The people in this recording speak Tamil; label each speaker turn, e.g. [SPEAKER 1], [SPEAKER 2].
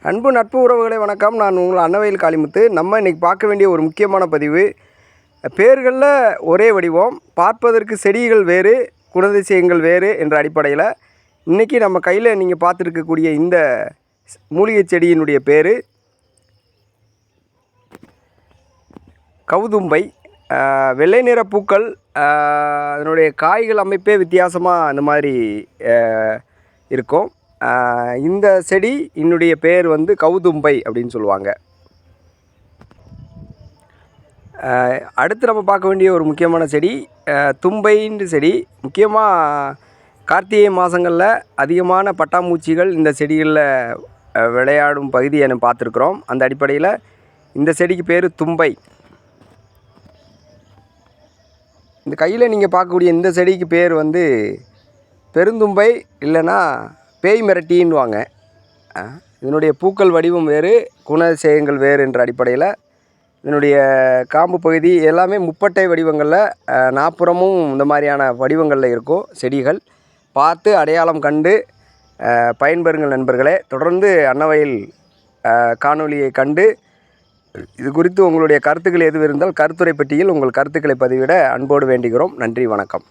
[SPEAKER 1] அன்பு நட்பு உறவுகளை வணக்கம். நான் உங்கள் அன்னவயல் காளிமுத்து. நம்ம இன்றைக்கி பார்க்க வேண்டிய ஒரு முக்கியமான பதிவு, பேர்களில் ஒரே வடிவம், பார்ப்பதற்கு செடிகள் வேறு, குணதிசயங்கள் வேறு என்ற அடிப்படையில் இன்றைக்கி நம்ம கையில் நீங்கள் பார்த்துருக்கக்கூடிய இந்த மூலிகை செடியினுடைய பேர் கவுதும்பை. வெள்ளை நிற பூக்கள், அதனுடைய காய்கள் அமைப்பே வித்தியாசமாக அந்த மாதிரி இருக்கும். இந்த செடி என்னுடைய பேர் வந்து கவுதும்பை அப்படின்னு சொல்லுவாங்க. அடுத்து நம்ம பார்க்க வேண்டிய ஒரு முக்கியமான செடி தும்பைன்ற செடி. முக்கியமாக கார்த்திகை மாதங்களில் அதிகமான பட்டாம்பூச்சிகள் இந்த செடிகளில் விளையாடும் பகுதியை நம்ம பார்த்துருக்குறோம். அந்த அடிப்படையில் இந்த செடிக்கு பேர் தும்பை. இந்த கையில் நீங்கள் பார்க்கக்கூடிய இந்த செடிக்கு பேர் வந்து பெருந்தும்பை, இல்லைன்னா பேய் மிரட்டின்னுவாங்க. இதனுடைய பூக்கள் வடிவம் வேறு, குணதிசயங்கள் வேறு என்ற அடிப்படையில் இதனுடைய காம்பு பகுதி எல்லாமே முப்பட்டை வடிவங்களில், நாப்புறமும் இந்த மாதிரியான வடிவங்களில் இருக்கும் செடிகள். பார்த்து அடையாளம் கண்டு பயன்பெறுங்கள் நண்பர்களே. தொடர்ந்து அன்னவயல் காணொலியை கண்டு இது குறித்து உங்களுடைய கருத்துக்கள் எதுவும் இருந்தால் கருத்துரை பெட்டியில் உங்கள் கருத்துக்களை பதிவிட அன்போடு வேண்டுகிறோம். நன்றி, வணக்கம்.